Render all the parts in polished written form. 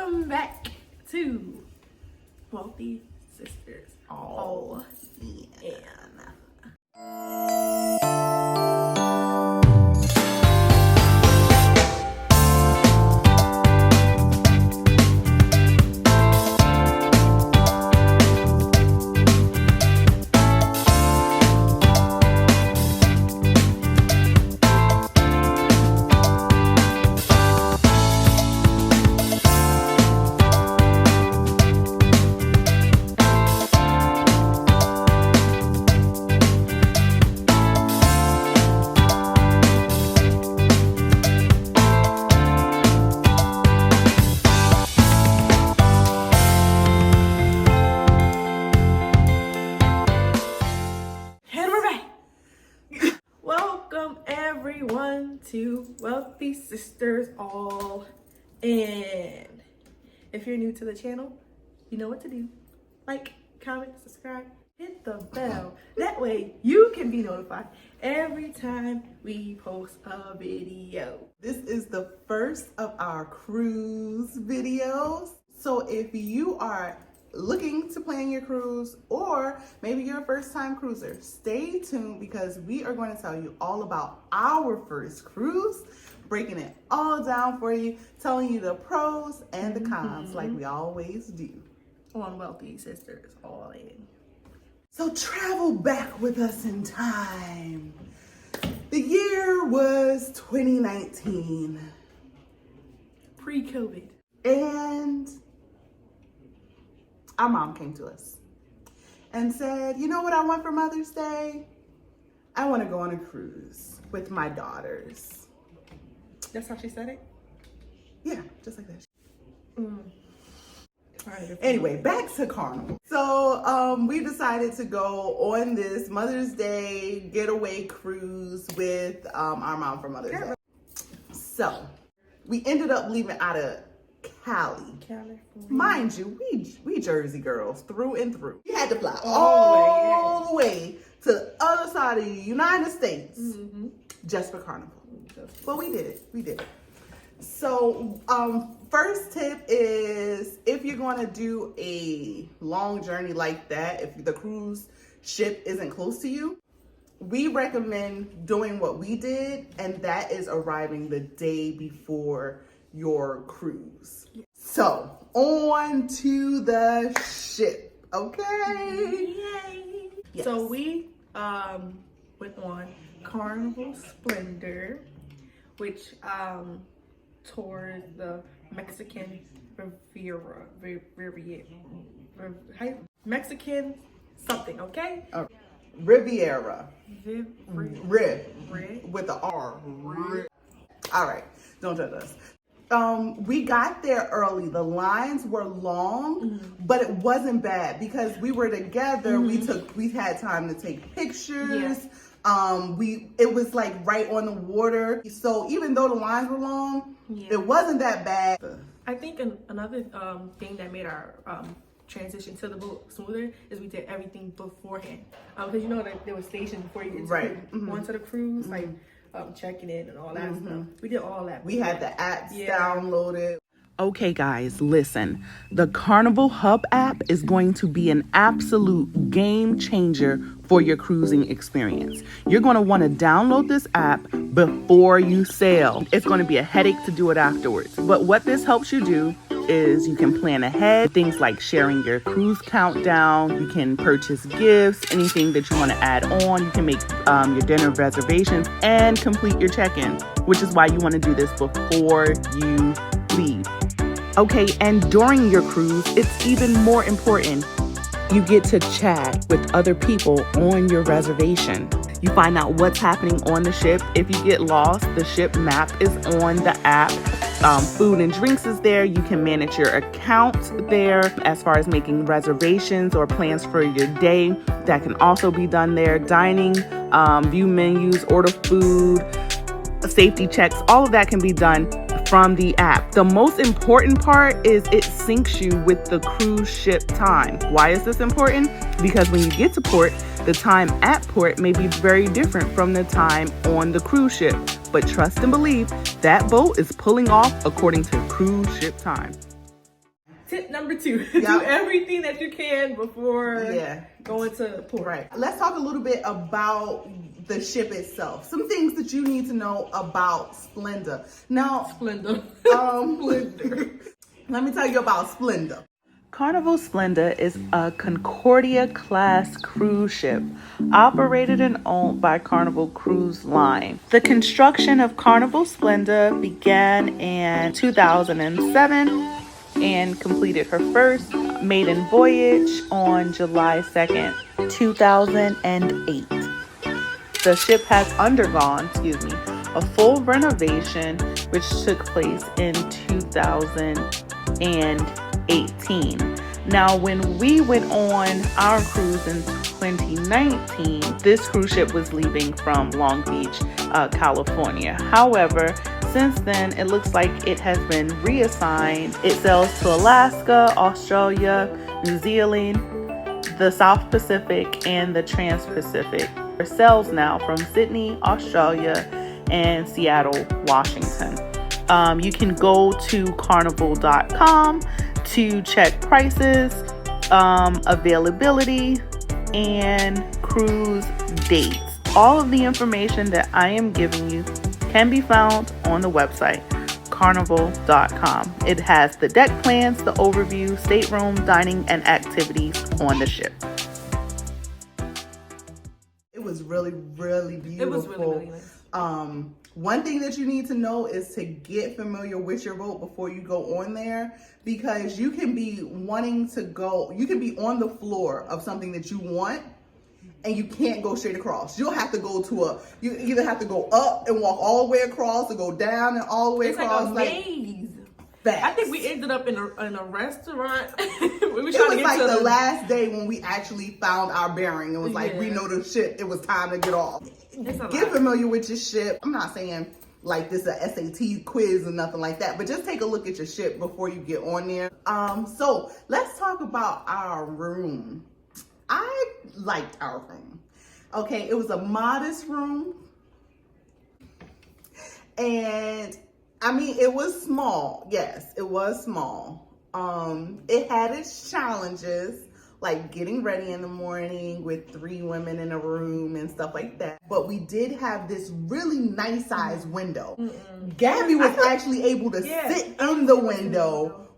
Welcome back to Wealthy Sisters All In. To Wealthy Sisters All In. If you're new to the channel, you know what to do. Like, comment, subscribe, hit the bell. That way you can be notified every time we post a video. This is the first of our cruise videos. So if you are looking to plan your cruise, or maybe you're a first-time cruiser, stay tuned because we are going to tell you all about our first cruise, breaking it all down for you, telling you the pros and the cons like we always do on Wealthy Sisters All In. So travel back with us in time. The year was 2019. Pre-COVID. And our mom came to us and said, you know what I want for Mother's Day? I want to go on a cruise with my daughters. That's how she said it? Yeah, just like that. All right, anyway, back to Carnival. So we decided to go on this Mother's Day getaway cruise with our mom for Mother's Day. So we ended up leaving out of California. Mind you, we Jersey girls through and through. We had to fly all the way to the other side of the United States just for Carnival. But we did it. So first tip is, if you're going to do a long journey like that, if the cruise ship isn't close to you, we recommend doing what we did, and that is arriving the day before your cruise. So on to the ship, okay? Yay! Yes. So we went on Carnival Splendor, which toured the Mexican Riviera. Mexican something, okay? Riviera. Riv. With the R. All right, don't judge us. We got there early. The lines were long, but it wasn't bad because we were together. We had time to take pictures. Yeah. It was like right on the water. So even though the lines were long, it wasn't that bad. I think another thing that made our transition to the boat smoother is we did everything beforehand. Because you know that there was stations before you get onto the cruise, like checking in and all that stuff. We did all that. We had the apps downloaded. Okay, guys, listen. The Carnival Hub app is going to be an absolute game changer for your cruising experience. You're going to want to download this app before you sail. It's going to be a headache to do it afterwards. But what this helps you do is you can plan ahead, things like sharing your cruise countdown. You can purchase gifts, anything that you want to add on. You can make your dinner reservations and complete your check-in, which is why you want to do this before you leave. Okay, and during your cruise, it's even more important. You get to chat with other people on your reservation. You find out what's happening on the ship. If you get lost, the ship map is on the app. Food and drinks is there. You can manage your account there as far as making reservations or plans for your day. That can also be done there. Dining, view menus, order food, safety checks, all of that can be done from the app. The most important part is it syncs you with the cruise ship time. Why is this important? Because when you get to port, the time at port may be very different from the time on the cruise ship. But trust and believe, that boat is pulling off according to cruise ship time. tip number 2. Yep. Do everything that you can before going to port. Right. Let's talk a little bit about the ship itself. Some things that you need to know about Splendor. Now, Splendor. Splendor. Let me tell you about Splendor. Carnival Splendor is a Concordia-class cruise ship operated and owned by Carnival Cruise Line. The construction of Carnival Splendor began in 2007 and completed her first maiden voyage on July 2nd, 2008. The ship has undergone, a full renovation which took place in 2018. Now, when we went on our cruise in 2019, this cruise ship was leaving from Long Beach, California. However, since then, it looks like it has been reassigned. It sails to Alaska, Australia, New Zealand, the South Pacific, and the Trans-Pacific. It sails now from Sydney, Australia, and Seattle, Washington. You can go to carnival.com to check prices, availability, and cruise dates. All of the information that I am giving you can be found on the website, carnival.com. It has the deck plans, the overview, stateroom, dining, and activities on the ship. It was really, really beautiful. It was really, really nice. One thing that you need to know is to get familiar with your boat before you go on there, because you can be wanting to go, you can be on the floor of something that you want and you can't go straight across. You'll have to go to you either have to go up and walk all the way across or go down and all the way across. It's like a maze. Facts. I think we ended up in a restaurant. It was like the last day when we actually found our bearing. It was like, we know the ship. It was time to get off. Get familiar with your ship. I'm not saying like this is a SAT quiz or nothing like that, but just take a look at your ship before you get on there. So let's talk about our room. I liked our room. Okay, it was a modest room. And I mean, it was small. Yes, it was small. It had its challenges, like getting ready in the morning with 3 women in a room and stuff like that. But we did have this really nice size window. Gabby was actually able to sit in the window.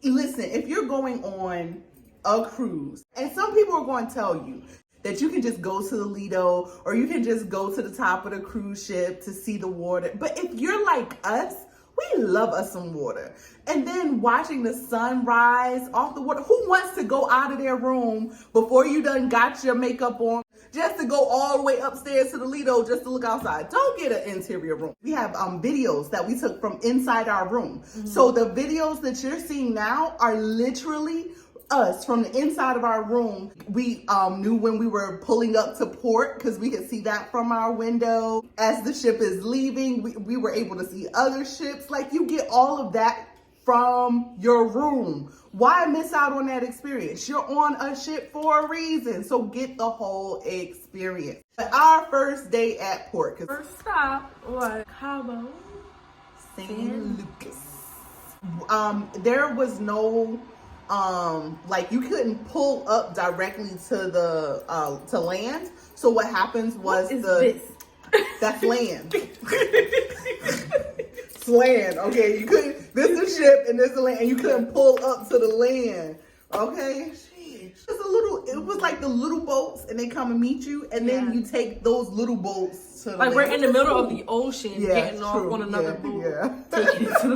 Listen, if you're going on a cruise, and some people are going to tell you that you can just go to the Lido or you can just go to the top of the cruise ship to see the water. But if you're like us, we love us some water. And then watching the sun rise off the water. Who wants to go out of their room before you done got your makeup on just to go all the way upstairs to the Lido just to look outside? Don't get an interior room. We have videos that we took from inside our room. So the videos that you're seeing now are literally us from the inside of our room. We knew when we were pulling up to port because we could see that from our window. As the ship is leaving, we were able to see other ships. Like, you get all of that from your room. Why miss out on that experience? You're on a ship for a reason, so get the whole experience. But our first day at port, first stop was Cabo San Lucas. There was no like, you couldn't pull up directly to the to land. So what happens was that's land. It's land. Okay, you couldn't. This is a ship and this is a land, and you couldn't pull up to the land. Okay, it's a little. It was like the little boats, and they come and meet you, and then you take those little boats to the land. We're in the middle of the ocean, getting off on another boat, taking it to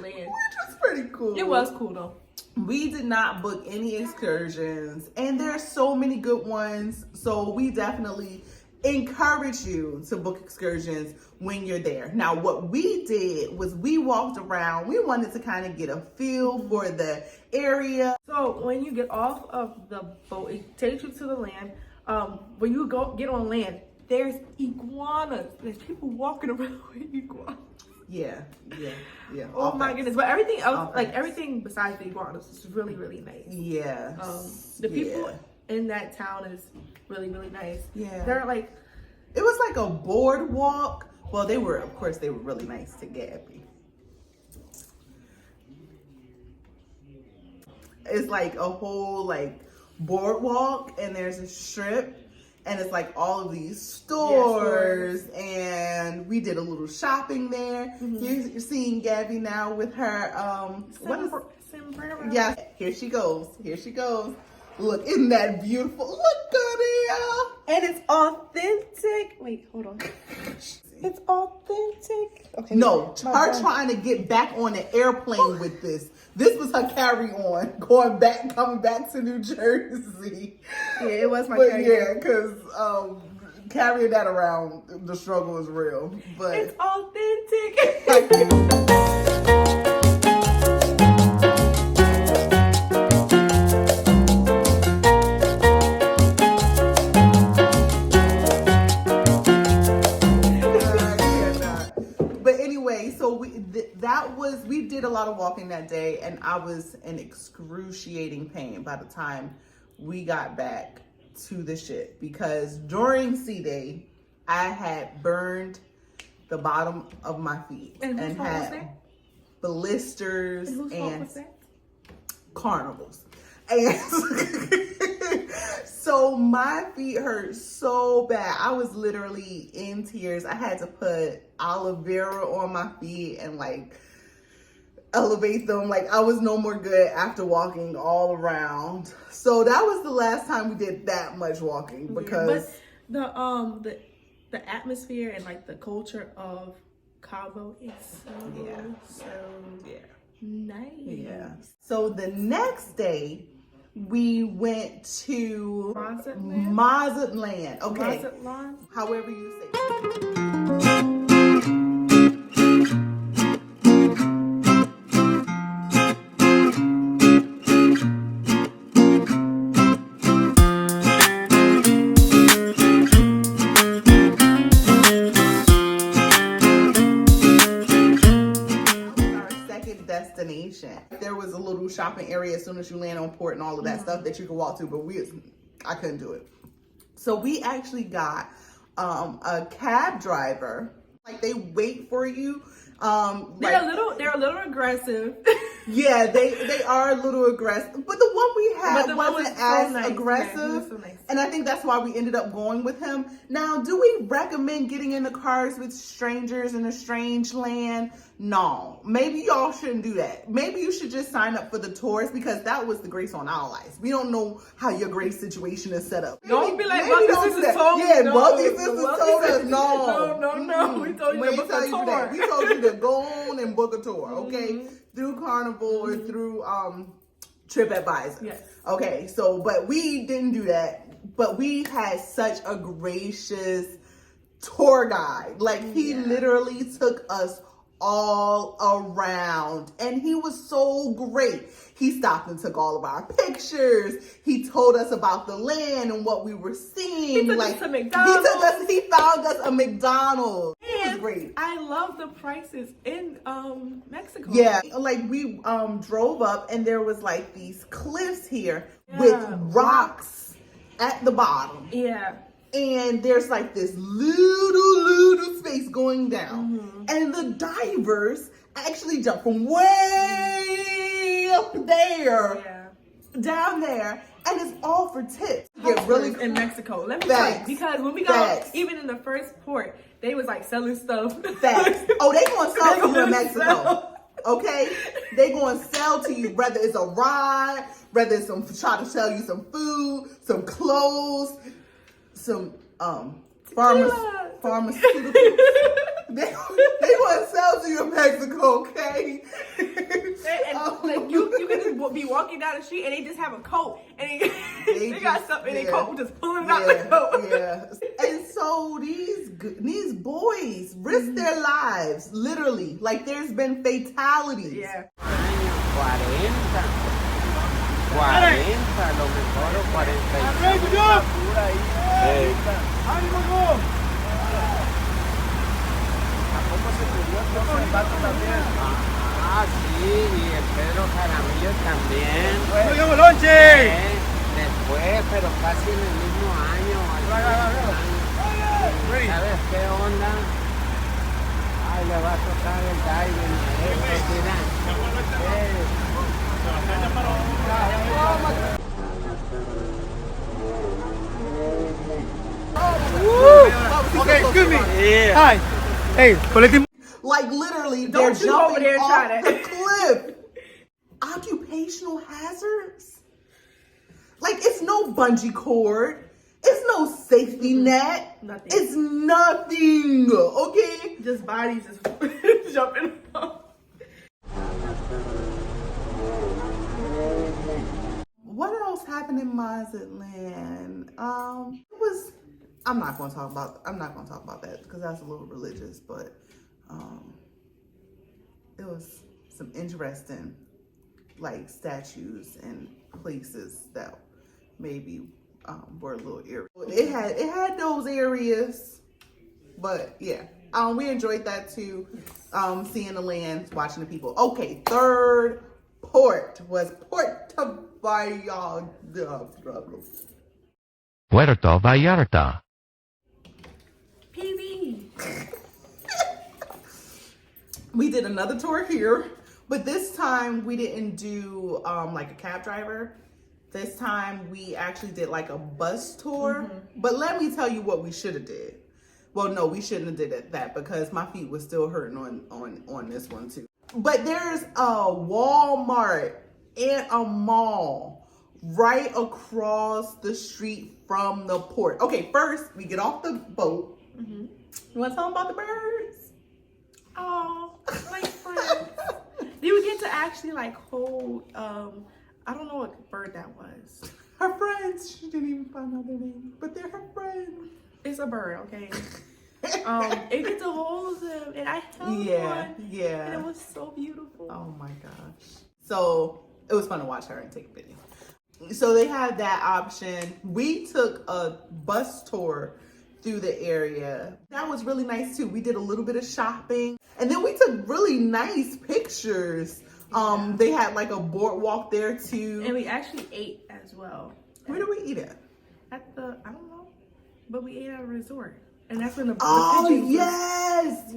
land. Which is pretty cool. It was cool though. We did not book any excursions, and there are so many good ones. So we definitely encourage you to book excursions when you're there. Now, what we did was we walked around. We wanted to kind of get a feel for the area. So when you get off of the boat, it takes you to the land. When you get on land, there's iguanas. There's people walking around with iguanas. Yeah. Oh my goodness! But everything else, everything besides the iguanas, is really, really nice. Yeah. The people in that town is really, really nice. Yeah. They're like, it was like a boardwalk. Well, of course, they were really nice to Gabby. it's like a whole like boardwalk, and there's a strip, and it's like all of these stores, and we did a little shopping there. You're seeing Gabby now with her Sombrero. yeah, here she goes. Look, isn't that beautiful? Look, Goodie. And it's authentic. Wait, hold on. It's authentic. Okay. No, her trying to get back on the airplane with this. This was her carry-on, coming back to New Jersey. Yeah, it was my carry-on. Yeah, because carrying that around, the struggle is real. But it's authentic. we did a lot of walking that day, and I was in excruciating pain by the time we got back to the ship, because during C-Day, I had burned the bottom of my feet and had blisters and Carnivals. And so my feet hurt so bad. I was literally in tears. I had to put aloe vera on my feet and like elevate them. Like I was no more good after walking all around. So that was the last time we did that much walking, because but the atmosphere and like the culture of Cabo is so nice. Yeah. So the next day we went to Mazatlan. Okay. Mazatlan. However you say it. Destination. There was a little shopping area as soon as you land on port and all of that stuff that you could walk to, but I couldn't do it. So we actually got a cab driver. Like they wait for you. They're a little aggressive. Yeah, they are a little aggressive. But the one we had wasn't as aggressive. Yeah, so nice. And I think that's why we ended up going with him. Now, do we recommend getting in the cars with strangers in a strange land? No. Maybe y'all shouldn't do that. Maybe you should just sign up for the tours, because that was the grace on our lives. We don't know how your grace situation is set up. Don't be like, Bucky sisters told me. Yeah, Bucky sisters told us no. No. We told you to book a tour. We told you to go on and book a tour, okay? Through Carnival or through TripAdvisor. Yes. Okay, so, but we didn't do that. But we had such a gracious tour guide. Like, he literally took us all around, and he was so great. He stopped and took all of our pictures. He told us about the land and what we were seeing. He took us to McDonald's. He found us a McDonald's. It was great. I love the prices in Mexico. Yeah, like we drove up, and there was like these cliffs here with rocks at the bottom. Yeah. And there's like this little space going down. And the divers actually jump from way up there, down there, and it's all for tips. Yeah, really in Mexico. Let me tell you, because when we got, even in the first port, they was like selling stuff. Facts. Oh, they gonna sell to you in Mexico. Okay? They gonna sell to you, whether it's a ride, whether it's try to sell you some food, some clothes, some pharmaceuticals. they want to sell to you in Mexico, okay? And like you can just be walking down the street and they just have a coat and they got something in their coat, just pulling out the coat. Yeah. And so these boys risk their lives, literally. Like there's been fatalities. Yeah. 40, lo mejor, o 45. ¿A poco se murió el vato también? Ah, sí, y el Pedro Jaramillo también. ¡Oye, lonche! Después, pero casi en el mismo año. ¿Sabes qué onda? Ay, le va a tocar el diving a él, mira. Hi. Hey, Like literally, Don't they're you over jumping there and try off that. the cliff. Occupational hazards? Like it's no bungee cord. It's no safety net. Nothing. It's nothing. Okay? Just bodies just jumping off. What else happened in Mazatlan? It was. I'm not gonna talk about that because that's a little religious, but it was some interesting like statues and places that maybe were a little eerie. It had those areas, but yeah, we enjoyed that too. Seeing the land, watching the people. Okay, third port was Puerto Vallarta. Puerto Vallarta. PV. We did another tour here, but this time we didn't do like a cab driver. This time we actually did like a bus tour. But let me tell you what we should have did. Well, no, we shouldn't have did that because my feet were still hurting on this one too. But there's a Walmart and a mall right across the street from the port. Okay, first we get off the boat. You want to tell them about the birds? Oh, like friends. You get to actually like hold, I don't know what bird that was. Her friends. She didn't even find out their name, but they're her friends. It's a bird, okay? It get to hold them, and I held one. Yeah. And it was so beautiful. Oh my gosh. So it was fun to watch her and take a video. So they had that option. We took a bus tour through the area. That was really nice too. We did a little bit of shopping, and then we took really nice pictures. They had like a boardwalk there too. And we actually ate as well. Where did we eat at? At the, I don't know, but we ate at a resort. And that's when the Oh, pictures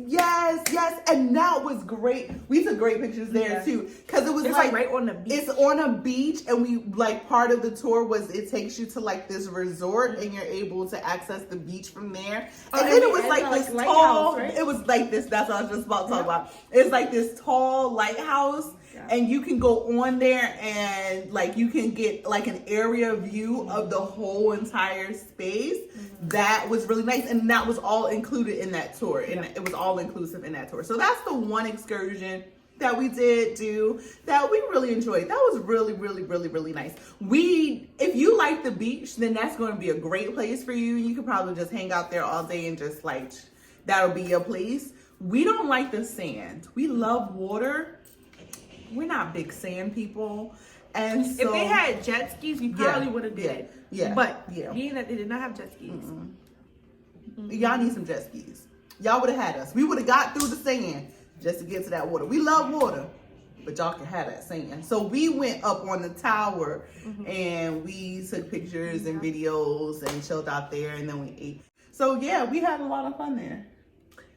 yes. And that was great. We took great pictures there too. Cause it was it's like right on the beach. It's on a beach, and we like part of the tour was it takes you to like this resort and you're able to access the beach from there. And then it was like this tall, right? it was like this, that's what I was just about to talk about. It's like this tall lighthouse. And you can go on there and like you can get like an area view of the whole entire space. That was really nice, and that was all included in that tour. And it was all inclusive in that tour. So that's the one excursion that we did do that we really enjoyed. That was really, really, really, really nice. If you like the beach, then that's going to be a great place for you. You could probably just hang out there all day and just like that'll be your place. We don't like the sand. We love water. We're not big sand people, and so if they had jet skis, we probably would have did it. Yeah, but being that they did not have jet skis, y'all need some jet skis. Y'all would have had us. We would have got through the sand just to get to that water. We love water, but y'all can have that sand. So we went up on the tower and we took pictures and videos and chilled out there, and then we ate. So yeah, we had a lot of fun there.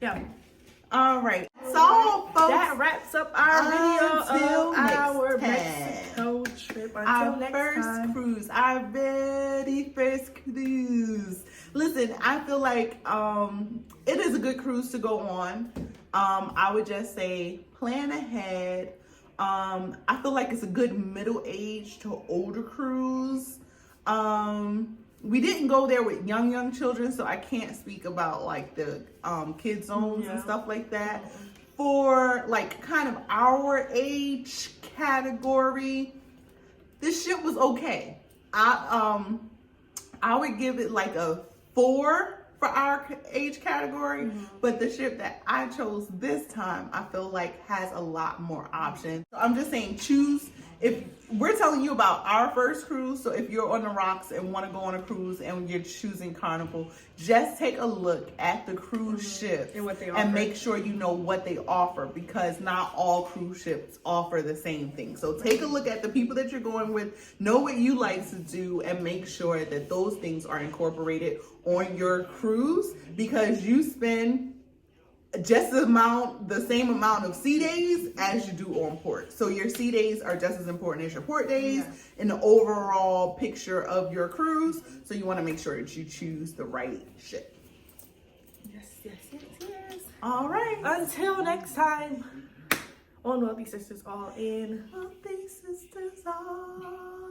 Yeah. All right. So, folks, that wraps up our video until of next our time. Mexico trip. Until Our next first time. cruise, our very first cruise. Listen, I feel like it is a good cruise to go on. I would just say plan ahead. I feel like it's a good middle-aged to older cruise. We didn't go there with young children, so I can't speak about like the kid zones and stuff like that. For like kind of our age category, this ship was okay. I would give it like a 4 for our age category, but the ship that I chose this time, I feel like has a lot more options. So I'm just saying, choose. If we're telling you about our first cruise, so if you're on the rocks and want to go on a cruise and you're choosing Carnival, just take a look at the cruise ships and what they offer, and make sure you know what they offer, because not all cruise ships offer the same thing. So take a look at the people that you're going with, know what you like to do, and make sure that those things are incorporated on your cruise, because you spend just the same amount of sea days as you do on port. So your sea days are just as important as your port days in the overall picture of your cruise. So you want to make sure that you choose the right ship. Yes. All right. Until next time on Wealthy Sisters All In. Wealthy Sisters All